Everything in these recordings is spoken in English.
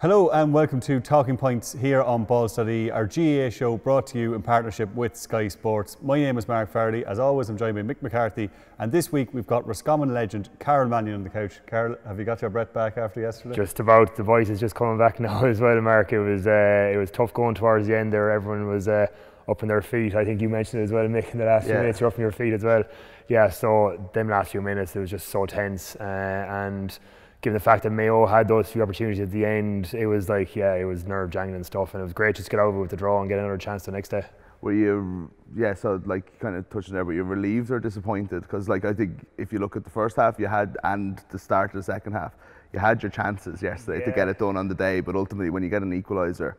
Hello and welcome to Talking Points here on Balls.ie, our GAA show brought to you in partnership with Sky Sports. My name is Mark Farley. As always, I'm joined by Mick McCarthy, and this week we've got Roscommon legend Karol Mannion on the couch. Karol, have you got your breath back after yesterday? Just about. The voice is just coming back now as well, Mark. It was tough going towards the end there. Everyone was up on their feet. I think you mentioned it as well, Mick, in the last few minutes. You're up on your feet as well. Yeah, so them last few minutes, it was just so tense. And given the fact that Mayo had those few opportunities at the end, it was like, it was nerve-jangling stuff, and it was great just to get over with the draw and get another chance the next day. Were you, so like kind of touching there, were you relieved or disappointed? Because like I think if you look at the first half you had, and the start of the second half, you had your chances yesterday to get it done on the day, but ultimately when you get an equaliser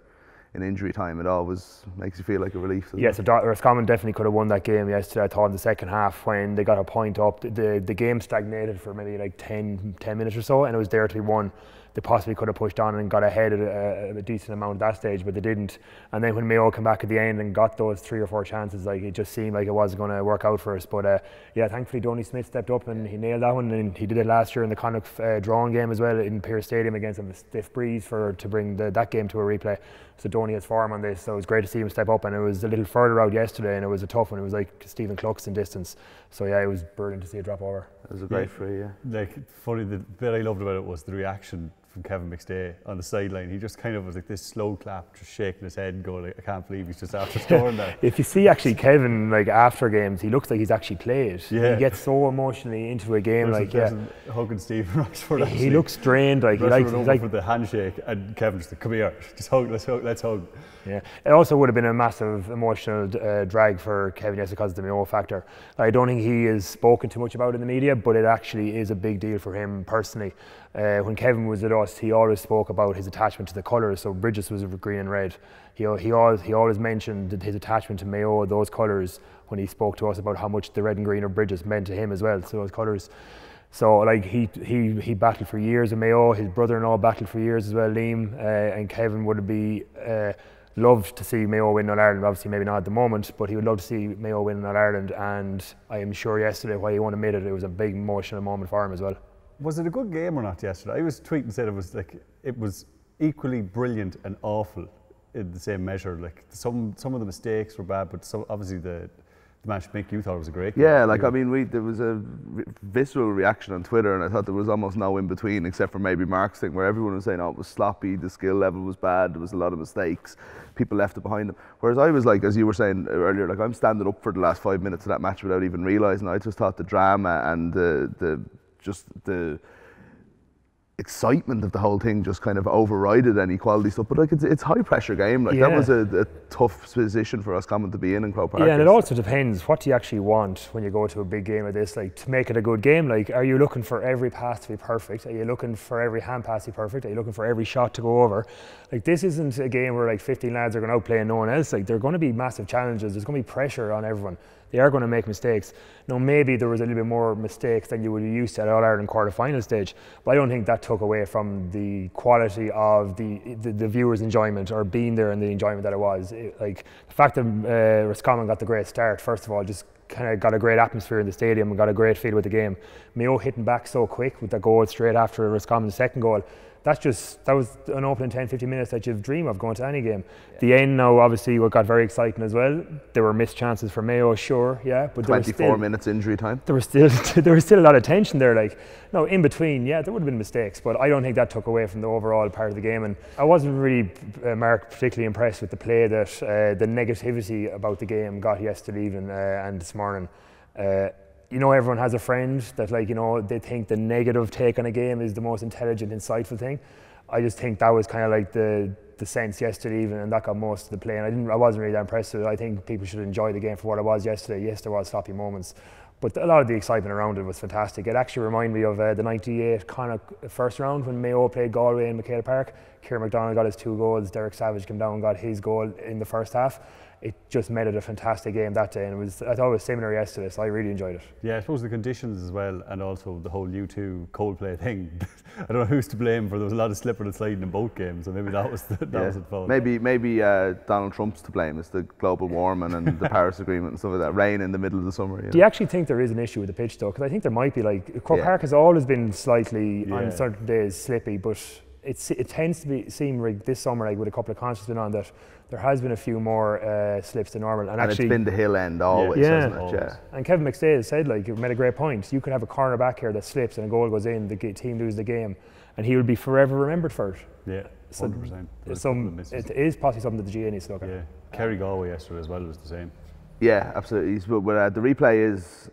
in injury time, it always makes you feel like a relief. Yeah, so Roscommon definitely could have won that game yesterday. I thought in the second half when they got a point up, the game stagnated for maybe like 10 minutes or so, and it was there to be won. They possibly could have pushed on and got ahead at a decent amount at that stage, but they didn't. And then when Mayo came back at the end and got those 3 or 4 chances, like it just seemed like it wasn't going to work out for us. But thankfully Donny Smith stepped up and he nailed that one, and he did it last year in the Connacht drawing game as well in Pearse Stadium against a stiff breeze to bring that game to a replay. So Donny has form on this, so it was great to see him step up, and it was a little further out yesterday and it was a tough one. It was like Stephen Clucks in distance. So yeah, it was brilliant to see it drop over. It was a great free, Like, funny, the bit I loved about it was the reaction from Kevin McStay on the sideline. He just kind of was like this slow clap, just shaking his head and going, like, I can't believe he's just after scoring that. If you see actually Kevin, like after games, he looks like he's actually played. Yeah. He gets so emotionally into a game, hugging Stephen Roxford. He looks drained, like he likes for the handshake, and Kevin just like, come here, just hug, let's hug. Yeah, it also would have been a massive emotional drag for Kevin yesterday because of the Mayo factor. I don't think he has spoken too much about it in the media, but it actually is a big deal for him personally. When Kevin was at us, he always spoke about his attachment to the colours. So Bridges was green and red. He always mentioned his attachment to Mayo, those colours, when he spoke to us about how much the red and green of Bridges meant to him as well. So those colours. So like he battled for years in Mayo. His brother-in-law battled for years as well, Liam, and Kevin would be loved to see Mayo win All Ireland. Obviously, maybe not at the moment, but he would love to see Mayo win All Ireland. And I am sure yesterday, while he won't admit it, it was a big emotional moment for him as well. Was it a good game or not yesterday? I was tweeting and said it was equally brilliant and awful in the same measure. Like some of the mistakes were bad, but obviously the match, Mick, you thought it was a great game. Yeah, like I mean, there was a visceral reaction on Twitter, and I thought there was almost no in between, except for maybe Mark's thing, where everyone was saying, "Oh, it was sloppy, the skill level was bad, there was a lot of mistakes, people left it behind them." Whereas I was like, as you were saying earlier, like I'm standing up for the last 5 minutes of that match without even realising. I just thought the drama and the excitement of the whole thing just kind of overrided any quality stuff. But like it's high pressure game. Like that was a tough position for Roscommon to be in Croke Park. Yeah, and it also depends what do you actually want when you go to a big game like this. Like to make it a good game, like are you looking for every pass to be perfect? Are you looking for every hand pass to be perfect? Are you looking for every shot to go over? Like this isn't a game where like 15 lads are going to outplay no one else. Like there are going to be massive challenges. There's going to be pressure on everyone. They are going to make mistakes. Now maybe there was a little bit more mistakes than you would have used at All Ireland quarter-final stage, but I don't think that took away from the quality of the viewers' enjoyment or being there and the enjoyment that it was. Like the fact that Roscommon got the great start, first of all, just kind of got a great atmosphere in the stadium and got a great feel with the game. Mayo hitting back so quick with the goal straight after Roscommon's second goal. That was an opening 10-15 minutes that you'd dream of going to any game. Yeah. The end now obviously what got very exciting as well. There were missed chances for Mayo, sure, yeah, but 24 minutes injury time. There was still a lot of tension there. Like no, in between, yeah, there would have been mistakes, but I don't think that took away from the overall part of the game. And I wasn't really, Mark, particularly impressed with the play that the negativity about the game got yesterday evening and this morning. You know, everyone has a friend that, like, you know, they think the negative take on a game is the most intelligent, insightful thing. I just think that was kind of like the sense yesterday evening, and that got most of the play. And I wasn't really that impressed with it. I think people should enjoy the game for what it was yesterday. Yes, there was sloppy moments, but a lot of the excitement around it was fantastic. It actually reminded me of the '98 Connacht first round when Mayo played Galway in McHale Park. Kieran McDonald got his 2 goals. Derek Savage came down and got his goal in the first half. It just made it a fantastic game that day, and I thought it was similar yesterday, so I really enjoyed it. Yeah, I suppose the conditions as well, and also the whole U2 Coldplay thing. I don't know who's to blame, for there was a lot of slipping and sliding in both games, so maybe that was was at fault. Maybe Donald Trump's to blame. It's the global warming and the Paris Agreement and stuff like that. Rain in the middle of the summer. Do you actually think there is an issue with the pitch though? Because I think there might be. Like Croke Park has always been slightly on certain days slippy, but it tends to seem like this summer, like with a couple of concerts been on, that there has been a few more slips than normal. And actually, it's been the hill end always, hasn't it? Yeah. And Kevin McStay said, like, you made a great point. You could have a corner back here that slips and a goal goes in, the team loses the game, and he will be forever remembered for it. Yeah, 100%. It is possibly something that the GA needs to look at. Yeah, Kerry Galway yesterday as well was the same. Yeah, absolutely. But the replay is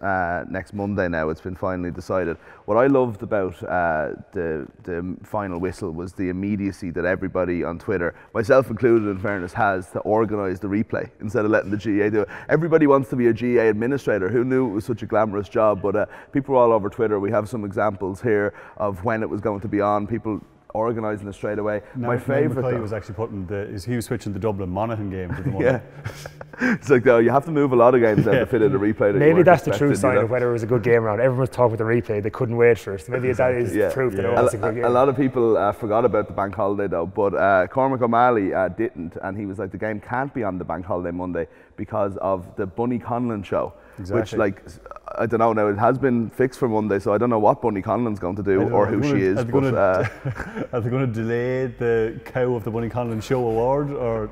next Monday now. It's been finally decided. What I loved about the final whistle was the immediacy that everybody on Twitter, myself included in fairness, has to organise the replay instead of letting the GA do it. Everybody wants to be a GA administrator. Who knew it was such a glamorous job? But people all over Twitter, we have some examples here of when it was going to be on. People organising it straight away. My favourite was actually he was switching the Dublin Monaghan game to the Monday. Yeah. It's like, though, you have to move a lot of games now to fit in a replay. Maybe that's the true sign of whether it was a good game around. Everyone was talking about the replay, they couldn't wait for it. Maybe that is proof that it was a good game. A lot of people forgot about the bank holiday though, but Cormac O'Malley didn't, and he was like, the game can't be on the bank holiday Monday because of the Bunny Conlon show. Exactly. Which, like, I don't know now, it has been fixed for Monday, so I don't know what Bunny Conlon's going to do or who she is. Are they going to delay the Cow of the Bunny Conlon Show award, or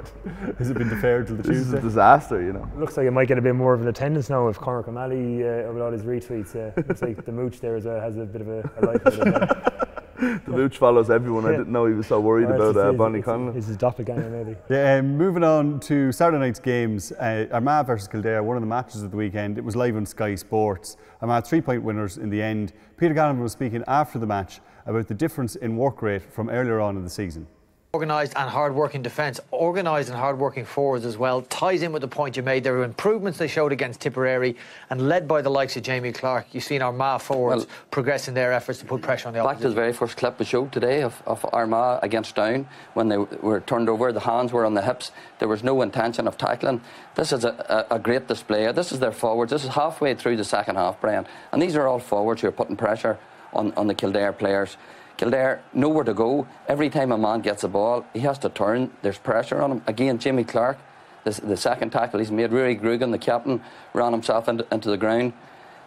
has it been deferred till the Tuesday? This is a disaster, you know. Looks like it might get a bit more of an attendance now if Cormac O'Malley, with all his retweets, looks like the mooch there has a bit of a life of it. The mooch follows everyone. I didn't know he was so worried about Bunny Conlon. He's his doppelganger, maybe. Yeah, moving on to Saturday night's games, Armagh versus Kildare, one of the matches of the weekend. It was live on Sky Sports. Armagh 3-point winners in the end. Peter Gannon was speaking after the match about the difference in work rate from earlier on in the season. Organised and hard-working defence, organised and hard-working forwards as well, ties in with the point you made. There were improvements they showed against Tipperary, and led by the likes of Jamie Clark, you've seen Armagh forwards progressing their efforts to put pressure on the opposition. Back to the very first clip we showed today of Armagh against Down, when they were turned over, the hands were on the hips, there was no intention of tackling. This is a great display. This is their forwards. This is halfway through the second half, Brian, and these are all forwards who are putting pressure on the Kildare players. Kildare, nowhere to go. Every time a man gets a ball, he has to turn. There's pressure on him. Again, Jamie Clark, the second tackle he's made. Rory Grugan, the captain, ran himself into the ground.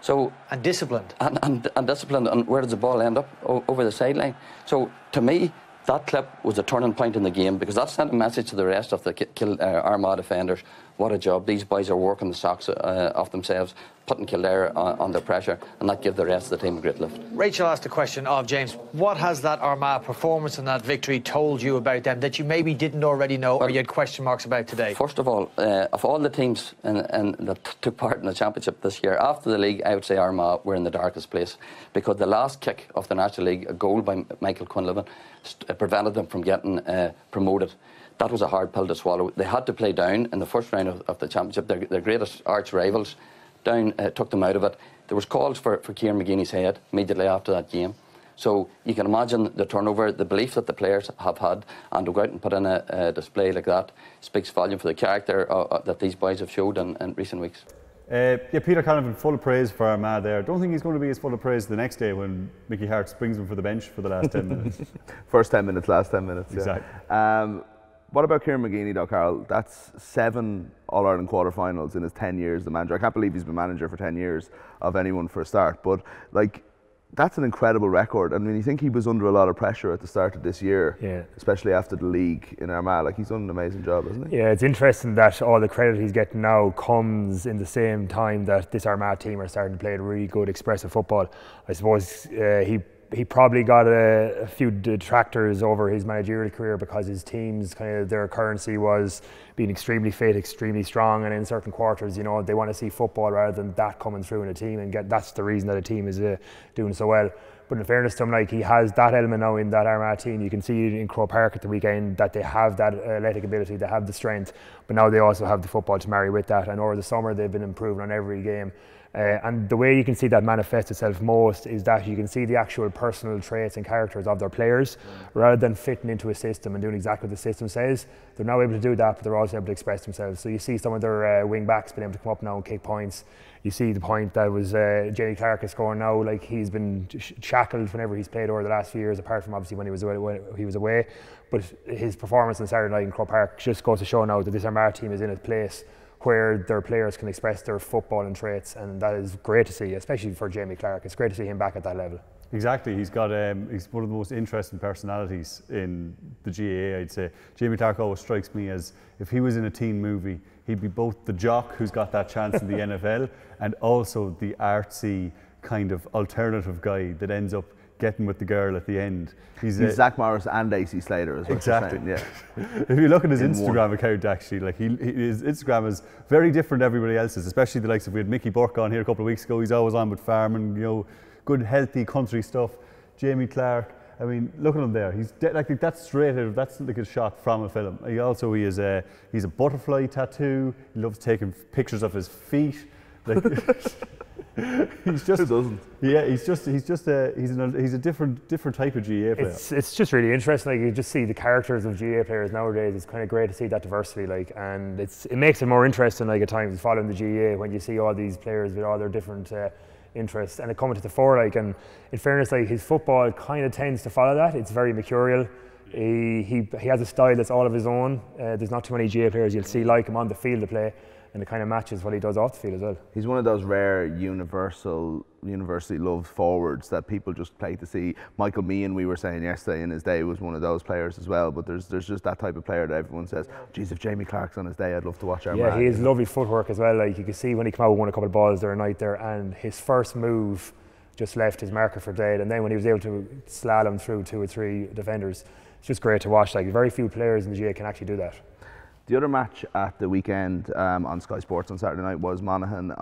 So and disciplined. And disciplined. And where does the ball end up? Over the sideline. So to me, that clip was a turning point in the game, because that sent a message to the rest of the Armagh defenders. What a job. These boys are working the socks off themselves, putting Kildare under pressure, and that gave the rest of the team a great lift. Rachel asked a question of James. What has that Armagh performance and that victory told you about them that you maybe didn't already know, or you had question marks about today? First of all, of all the teams that took part in the championship this year, after the league, I would say Armagh were in the darkest place, because the last kick of the National League, a goal by Michael Quinlivan, prevented them from getting promoted. That was a hard pill to swallow. They had to play Down in the first round of the championship, their greatest arch rivals. Down took them out of it. There was calls for Kieran McGeeney's head immediately after that game. So you can imagine the turnover, the belief that the players have had, and to go out and put in a display like that speaks volume for the character that these boys have showed in recent weeks. Peter Canavan, full of praise for Armagh there. Don't think he's going to be as full of praise the next day when Mickey Hart brings him for the bench for the last 10 minutes. First 10 minutes, last 10 minutes. Exactly. Yeah. What about Kieran McGeeney though, Karol? That's 7 All-Ireland quarter-finals in his 10 years as the manager. I can't believe he's been manager for 10 years of anyone for a start, but like, that's an incredible record. I mean, you think he was under a lot of pressure at the start of this year, especially after the league in Armagh. Like, he's done an amazing job, hasn't he? Yeah, it's interesting that all the credit he's getting now comes in the same time that this Armagh team are starting to play really good, expressive football. I suppose he probably got a few detractors over his managerial career because his teams, kind of their currency was being extremely fit, extremely strong, and in certain quarters, you know, they want to see football rather than that coming through in a team, and that's the reason that a team is doing so well. But in fairness to him, like, he has that element now in that Armagh team. You can see in Croke Park at the weekend that they have that athletic ability, they have the strength, but now they also have the football to marry with that. And over the summer, they've been improving on every game. And the way you can see that manifest itself most is that you can see the actual personal traits and characters of their players, rather than fitting into a system and doing exactly what the system says. They're now able to do that, but they're also able to express themselves. So you see some of their wing backs being able to come up now and kick points. You see the point that was Jamie Clark is scoring now. Like, he's been shackled whenever he's played over the last few years, apart from obviously when he was away. But his performance on Saturday night in Croke Park just goes to show now that this Armagh team is in a place where their players can express their footballing traits, and that is great to see, especially for Jamie Clark. It's great to see him back at that level. Exactly, he's got he's one of the most interesting personalities in the GAA, I'd say. Jamie Clark always strikes me as, if he was in a teen movie, he'd be both the jock who's got that chance in the NFL and also the artsy kind of alternative guy that ends up getting with the girl at the end. He's Zach Morris and AC Slater as well. Exactly. Yeah. If you look at his Instagram account, actually, like his Instagram is very different to everybody else's, especially the likes of, we had Mickey Burke on here a couple of weeks ago. He's always on with farming, you know, good healthy country stuff. Jamie Clark, I mean, look at him there. He's like that's straight out. That's like a shot from a film. He's a butterfly tattoo. He loves taking pictures of his feet. Like, he's just, who doesn't? Yeah, he's a different type of GAA player. It's just really interesting. Like, you just see the characters of GAA players nowadays. It's kind of great to see that diversity. Like, and it makes it more interesting. Like, at times following the GAA when you see all these players with all their different interests and it coming to the fore. Like, and in fairness, like, his football kind of tends to follow that. It's very mercurial. He has a style that's all of his own. There's not too many GAA players you'll see like him on the field to play. And it kind of matches what he does off the field as well. He's one of those rare universally loved forwards that people just play to see. Michael Meehan, we were saying yesterday, in his day was one of those players as well. But there's just that type of player that everyone says, geez, if Jamie Clark's on his day, I'd love to watch Armagh. Yeah, he has lovely footwork as well. Like, you can see when he came out and won a couple of balls the other night there, and his first move just left his marker for dead. And then when he was able to slalom through 2 or 3 defenders, it's just great to watch. Like, very few players in the GAA can actually do that. The other match at the weekend on Sky Sports on Saturday night was Monaghan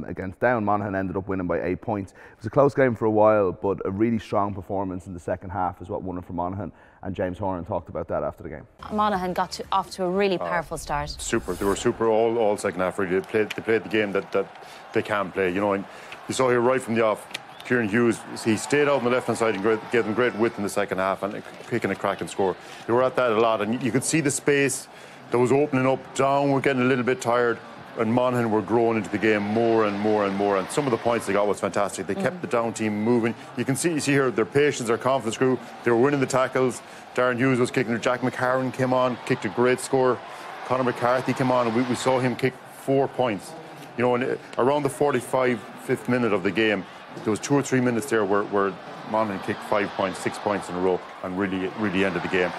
against Down. Monaghan ended up winning by 8 points. It was a close game for a while, but a really strong performance in the second half is what won it for Monaghan. And James Horan talked about that after the game. Monaghan got off to a really powerful start. Super. They were super all second half. Really, they played the game that they can play. You know, and you saw here right from the off. Kieran Hughes, he stayed out on the left-hand side and gave them great width in the second half and picking a crack and score. They were at that a lot, and you could see the space that was opening up. Down were getting a little bit tired, and Monaghan were growing into the game more and more and more. And some of the points they got was fantastic. They kept the Down team moving. You see here their patience, their confidence grew. They were winning the tackles. Darren Hughes was kicking. Jack McCarron came on, kicked a great score. Conor McCarthy came on, and we saw him kick 4 points. You know, and around the 45th minute of the game, there was 2 or 3 minutes there where Monaghan kicked 5 points, 6 points in a row, and really ended the game.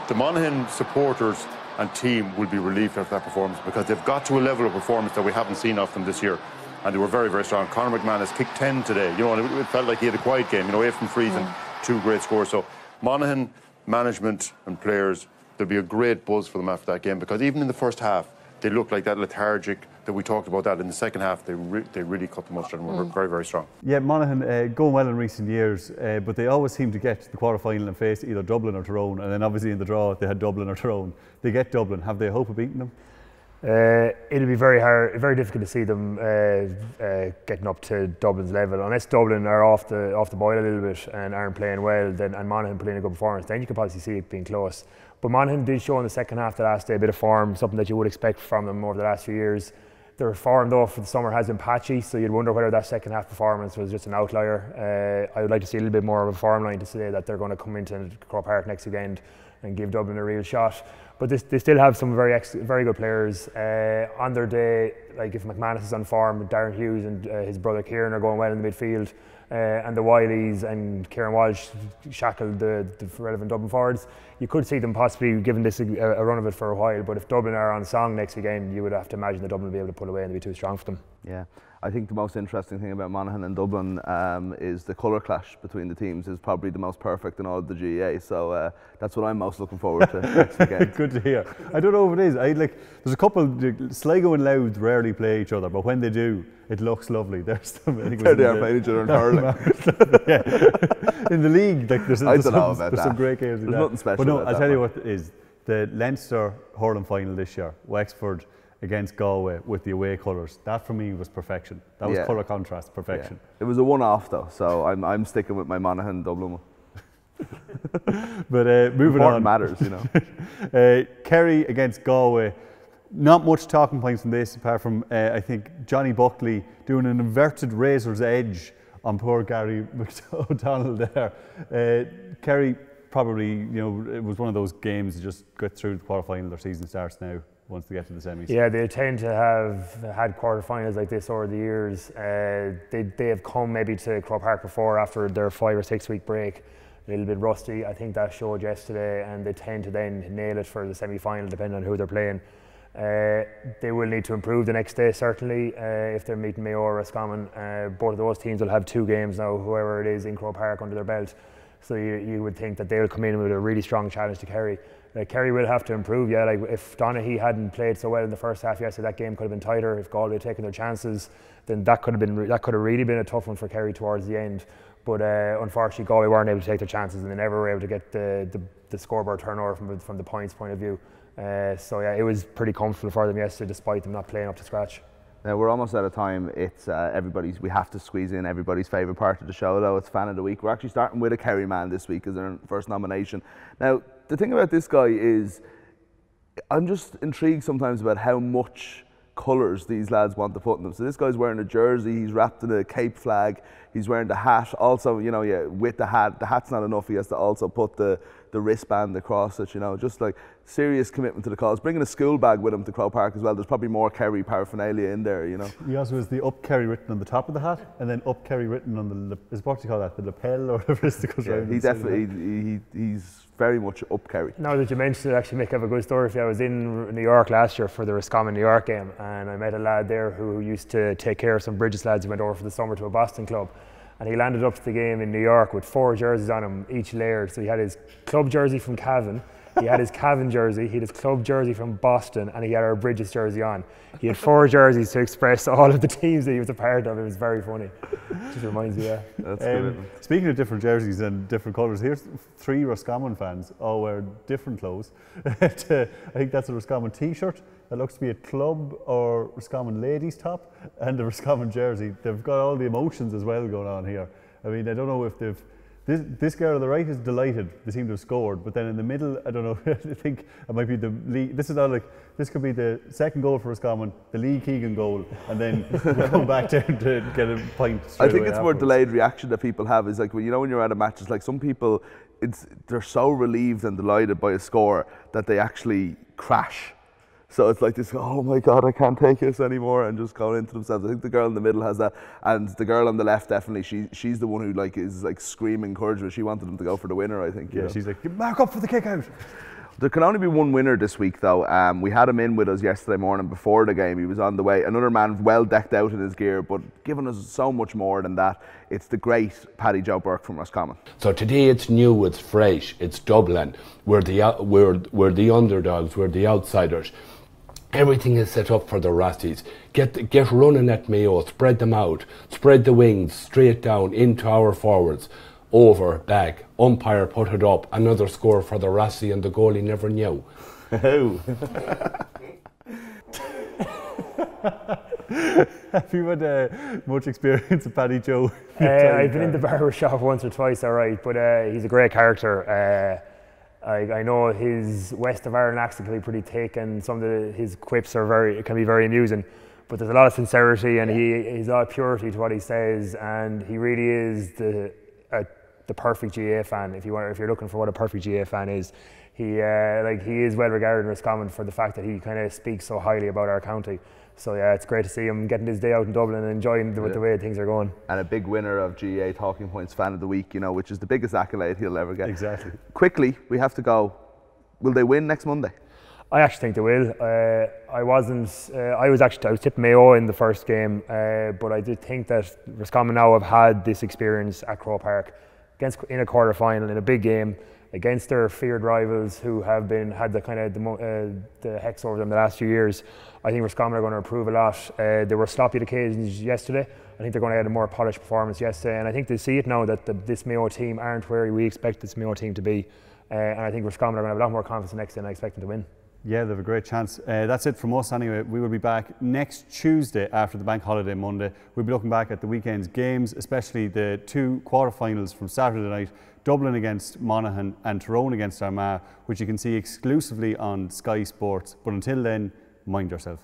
The Monaghan supporters and team will be relieved after that performance, because they've got to a level of performance that we haven't seen of them this year, and they were very, very strong. Conor McManus kicked 10 today, you know, and it felt like he had a quiet game, you know, 8 from frees and 2 great scores. So Monaghan management and players, there'll be a great buzz for them after that game, because even in the first half they looked like that lethargic that we talked about. That in the second half they really cut the mustard and were very, very strong. Yeah, Monaghan going well in recent years, but they always seem to get to the quarter-final and face either Dublin or Tyrone, and then obviously in the draw they had Dublin or Tyrone. They get Dublin. Have they a hope of beating them? It'll be very difficult to see them getting up to Dublin's level, unless Dublin are off the boil a little bit and aren't playing well. And Monaghan playing a good performance, then you could possibly see it being close. But Monaghan did show in the second half the last day a bit of form, something that you would expect from them over the last few years. Their form though for the summer has been patchy, so you'd wonder whether that second half performance was just an outlier. I would like to see a little bit more of a form line to say that they're going to come into Croke Park next weekend and give Dublin a real shot. But they still have some very good players on their day. Like if McManus is on form, Darren Hughes and his brother Kieran are going well in the midfield, and the Wileys and Kieran Walsh shackled the relevant Dublin forwards. You could see them possibly giving this a run of it for a while, but if Dublin are on song next weekend, you would have to imagine that Dublin will be able to pull away and they'll be too strong for them. Yeah, I think the most interesting thing about Monaghan and Dublin is the colour clash between the teams is probably the most perfect in all of the GAA. So that's what I'm most looking forward to next weekend. Good to hear. I don't know if it is. There's a couple. Sligo and Louth rarely play each other, but when they do, it looks lovely. There's some. I think they are playing each other in hurling. Yeah, in the league, like there's some great games. There's nothing special. But no, I'll tell you what is the Leinster hurling final this year. Wexford against Galway with the away colours. That for me was perfection. That was colour contrast, perfection. Yeah. It was a one-off though, so I'm sticking with my Monaghan Dublin one. But moving on, matters, you know. Kerry against Galway. Not much talking points from this, apart from I think Johnny Buckley doing an inverted razor's edge on poor Gary O'Donnell there. Kerry probably, you know, it was one of those games that just got through the quarter-final. Their season starts now. once they get to the semis. Yeah, they tend to have had quarterfinals like this over the years. They have come maybe to Croke Park before after their 5 or 6 week break, a little bit rusty. I think that showed yesterday, and they tend to then nail it for the semi-final depending on who they're playing. They will need to improve the next day certainly if they're meeting Mayo or Roscommon. Both of those teams will have 2 games now, whoever it is, in Croke Park under their belt. So you would think that they'll come in with a really strong challenge to Kerry. Kerry will have to improve, yeah. Like if Donaghy hadn't played so well in the first half yesterday, that game could have been tighter. If Galway had taken their chances, then that could have really been a tough one for Kerry towards the end. But unfortunately, Galway weren't able to take their chances, and they never were able to get the scoreboard turnover from the points point of view. So yeah, it was pretty comfortable for them yesterday, despite them not playing up to scratch. Now we're almost out of time. It's we have to squeeze in everybody's favourite part of the show though. It's Fan of the Week. We're actually starting with a Kerry man this week as their first nomination. Now the thing about this guy is I'm just intrigued sometimes about how much colours these lads want to put in them. So this guy's wearing a jersey, he's wrapped in a Cape flag, he's wearing the hat. Also, you know, yeah, with the hat's not enough, he has to also put the wristband across it, you know, just like serious commitment to the cause. Bringing a school bag with him to Croke Park as well. There's probably more Kerry paraphernalia in there, you know. He also has the Up Kerry written on the top of the hat, and then Up Kerry written on the, what do you call that, the lapel or whatever it is that goes around. He definitely, he's very much Up Kerry. Now that you mentioned it, actually make up a good story for you. I was in New York last year for the Roscommon New York game, and I met a lad there who used to take care of some Bridges lads who went over for the summer to a Boston club. And he landed up to the game in New York with 4 jerseys on him, each layered. So he had his club jersey from Cavan, he had his Cavan jersey, he had his club jersey from Boston, and he had our Bridges jersey on. He had 4 jerseys to express all of the teams that he was a part of. It was very funny. Just reminds me, yeah. That's good. Speaking of different jerseys and different colours, here's 3 Roscommon fans all wear different clothes. I think that's a Roscommon t-shirt. That looks to be a club or Roscommon ladies top, and the Roscommon jersey. They've got all the emotions as well going on here. I mean, I don't know if they've. This girl on the right is delighted they seem to have scored, but then in the middle, I don't know. I think it might be the league. This is not like this could be the second goal for Roscommon, the Lee Keegan goal, and then we'll come back down to get a point. I think it's more delayed reaction that people have. Is like when when you're at a match, it's like some people, they're so relieved and delighted by a score that they actually crash. So it's like this, oh my God, I can't take this anymore, and just going into themselves. I think the girl in the middle has that, and the girl on the left definitely, she's the one who is screaming encouragement. She wanted them to go for the winner, I think. Yeah, she's like, mark up for the kick out. There can only be one winner this week though. We had him in with us yesterday morning before the game. He was on the way. Another man well decked out in his gear, but giving us so much more than that. It's the great Paddy Joe Burke from Roscommon. So today it's new, it's fresh, it's Dublin. We're the underdogs, we're the outsiders. Everything is set up for the Rosties. Get running at Mayo, spread them out, spread the wings straight down into our forwards. Over, back, umpire put it up, another score for the Rossi, and the goalie never knew. Oh. Have you had much experience of Paddy Joe? I've been in the barber shop once or twice, alright, but he's a great character. I know his West of Ireland accent can be pretty thick, and some of his quips can be very amusing. But there's a lot of sincerity, and he's a lot of purity to what he says, and he really is the perfect GA fan. If you're looking for what a perfect GA fan is, he is well regarded in Roscommon for the fact that he kind of speaks so highly about our county. So yeah, it's great to see him getting his day out in Dublin and enjoying the way things are going. And a big winner of GA Talking Points Fan of the Week, which is the biggest accolade he'll ever get. Exactly. Quickly, we have to go. Will they win next Monday? I actually think they will. I was tipping Mayo in the first game, but I did think that Roscommon now have had this experience at Croke Park in a quarter final in a big game against their feared rivals who have had the hex over them the last few years. I think Roscommon are going to improve a lot. They were sloppy at occasions yesterday. I think they're going to have a more polished performance yesterday, and I think they see it now that this Mayo team aren't where we expect this Mayo team to be, and I think Roscommon are going to have a lot more confidence next day, and I expect them to win. Yeah, they have a great chance. That's it from us anyway. We will be back next Tuesday after the bank holiday Monday. We'll be looking back at the weekend's games, especially the 2 quarterfinals from Saturday night, Dublin against Monaghan and Tyrone against Armagh, which you can see exclusively on Sky Sports. But until then, mind yourself.